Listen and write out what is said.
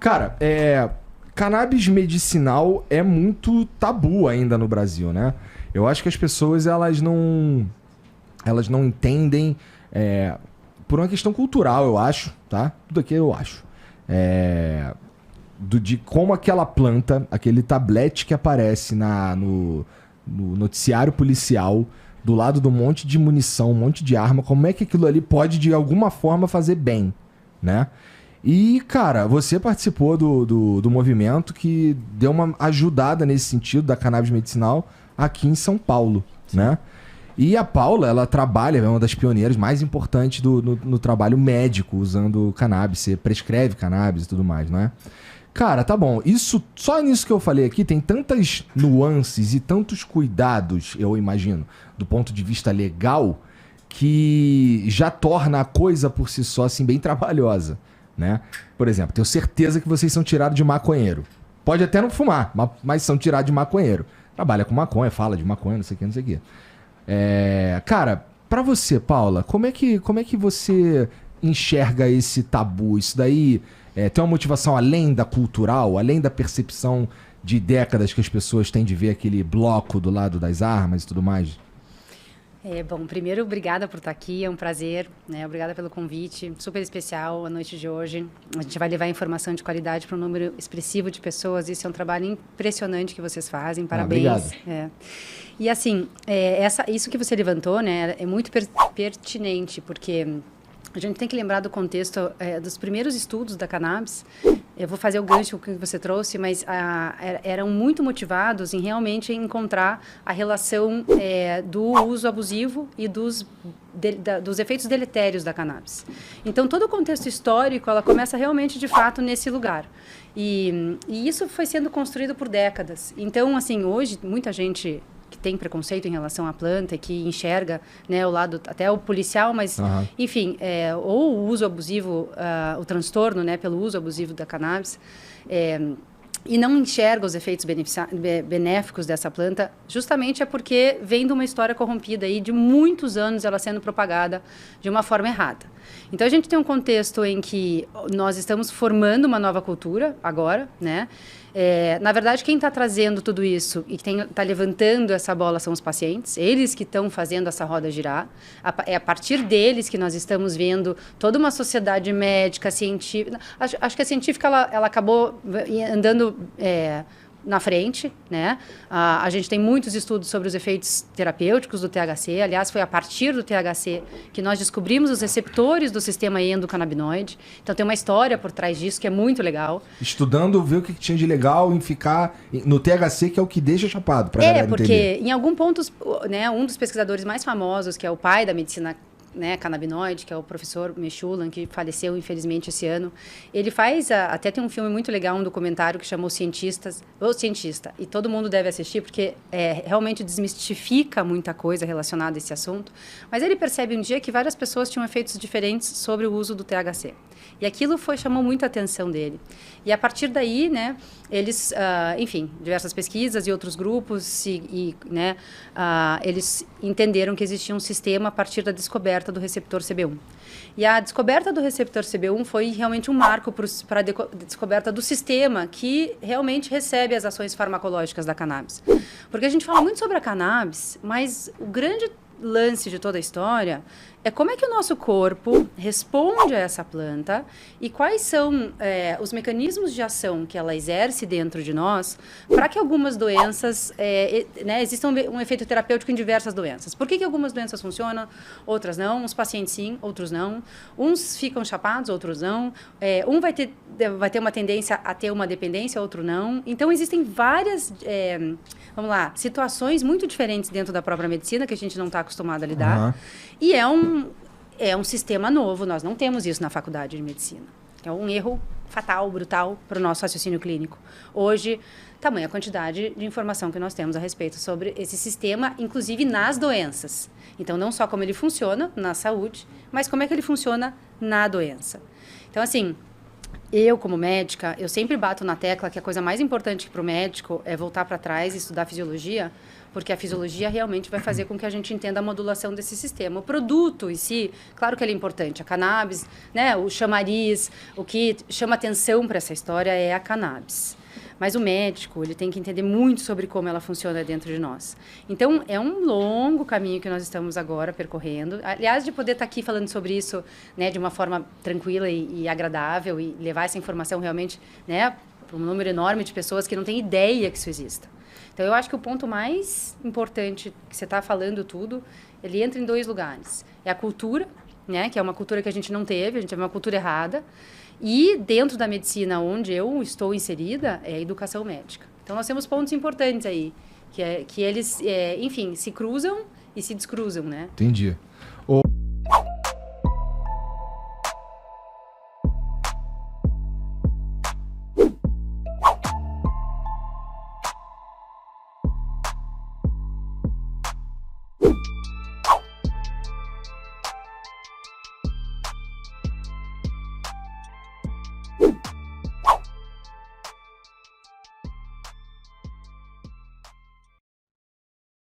Cara, cannabis medicinal é muito tabu ainda no Brasil, né? Eu acho que as pessoas, elas não entendem, por uma questão cultural, eu acho, tá? Tudo aqui eu acho. De como aquela planta, aquele tablete que aparece no noticiário policial, do lado de um monte de munição, um monte de arma, como é que aquilo ali pode, de alguma forma, fazer bem, né? E, cara, você participou do movimento que deu uma ajudada nesse sentido da cannabis medicinal aqui em São Paulo, né? E a Paula, ela trabalha, é uma das pioneiras mais importantes no trabalho médico usando cannabis. Você prescreve cannabis e tudo mais, não é? Cara, tá bom. Só nisso que eu falei aqui tem tantas nuances e tantos cuidados, eu imagino, do ponto de vista legal, que já torna a coisa por si só assim bem trabalhosa, né? Por exemplo, tenho certeza que vocês são tirados de maconheiro. Pode até não fumar, mas são tirados de maconheiro. Trabalha com maconha, fala de maconha, não sei o que, não sei o que. Cara, pra você, Paula, como é que você enxerga esse tabu? Isso daí tem uma motivação além da cultural, além da percepção de décadas que as pessoas têm de ver aquele bloco do lado das armas e tudo mais? Bom, primeiro, obrigada por estar aqui, é um prazer, né? Obrigada pelo convite, super especial a noite de hoje. A gente vai levar informação de qualidade para um número expressivo de pessoas, isso é um trabalho impressionante que vocês fazem, parabéns. Obrigado. E assim, isso que você levantou, né, é muito pertinente, porque a gente tem que lembrar do contexto dos primeiros estudos da cannabis. Eu vou fazer o gancho que você trouxe, mas eram muito motivados em realmente encontrar a relação do uso abusivo e dos efeitos deletérios da cannabis. Então, todo o contexto histórico, ela começa realmente, de fato, nesse lugar. E isso foi sendo construído por décadas. Então, assim, hoje, muita gente que tem preconceito em relação à planta, que enxerga, né, o lado até o policial, mas, enfim, ou o uso abusivo, o transtorno, né, pelo uso abusivo da cannabis, e não enxerga os efeitos benéficos dessa planta, justamente é porque vem de uma história corrompida aí de muitos anos ela sendo propagada de uma forma errada. Então, a gente tem um contexto em que nós estamos formando uma nova cultura agora, né? Na verdade, quem está trazendo tudo isso e que está levantando essa bola são os pacientes, eles que estão fazendo essa roda girar. É a partir deles que nós estamos vendo toda uma sociedade médica, científica. Acho que a científica ela acabou andando na frente, né? A gente tem muitos estudos sobre os efeitos terapêuticos do THC. Aliás, foi a partir do THC que nós descobrimos os receptores do sistema endocannabinoide. Então, tem uma história por trás disso que é muito legal. Estudando, ver o que tinha de legal em ficar no THC, que é o que deixa chapado, pra galera porque entender. Em algum ponto, né, um dos pesquisadores mais famosos, que é o pai da medicina, né, canabinoide, que é o professor Meshulam, que faleceu, infelizmente, esse ano. Ele faz, até tem um filme muito legal, um documentário que chamou O Cientista, e todo mundo deve assistir, porque realmente desmistifica muita coisa relacionada a esse assunto. Mas ele percebe um dia que várias pessoas tinham efeitos diferentes sobre o uso do THC. E aquilo chamou muita atenção dele. E a partir daí, né, eles, enfim, diversas pesquisas e outros grupos, né, eles entenderam que existia um sistema a partir da descoberta do receptor CB1. E a descoberta do receptor CB1 foi realmente um marco para a descoberta do sistema que realmente recebe as ações farmacológicas da cannabis. Porque a gente fala muito sobre a cannabis, mas o grande lance de toda a história é como é que o nosso corpo responde a essa planta e quais são os mecanismos de ação que ela exerce dentro de nós para que algumas doenças, né, exista um efeito terapêutico em diversas doenças. Por que algumas doenças funcionam, outras não? Uns pacientes sim, outros não. Uns ficam chapados, outros não. Um vai ter uma tendência a ter uma dependência, outro não. Então, existem várias, situações muito diferentes dentro da própria medicina que a gente não está acostumado a lidar. E é um sistema novo, nós não temos isso na faculdade de medicina. É um erro fatal, brutal para o nosso raciocínio clínico. Hoje, tamanha quantidade de informação que nós temos a respeito sobre esse sistema, inclusive nas doenças. Então, não só como ele funciona na saúde, mas como é que ele funciona na doença. Então, assim, Eu, como médica, eu sempre bato na tecla que a coisa mais importante para o médico é voltar para trás e estudar fisiologia, porque a fisiologia realmente vai fazer com que a gente entenda a modulação desse sistema. O produto em si, claro que ele é importante. A cannabis, né, o chamariz, o que chama atenção para essa história é a cannabis. Mas o médico, ele tem que entender muito sobre como ela funciona dentro de nós. Então, é um longo caminho que nós estamos agora percorrendo. Aliás, de poder estar aqui falando sobre isso, né, de uma forma tranquila e agradável e levar essa informação realmente, né, para um número enorme de pessoas que não têm ideia que isso exista. Então, eu acho que o ponto mais importante que você está falando tudo, ele entra em 2 lugares. É a cultura, né, que é uma cultura que a gente não teve, a gente teve uma cultura errada. E dentro da medicina onde eu estou inserida é a educação médica. Então, nós temos pontos importantes aí, que eles, enfim, se cruzam e se descruzam, né? Entendi.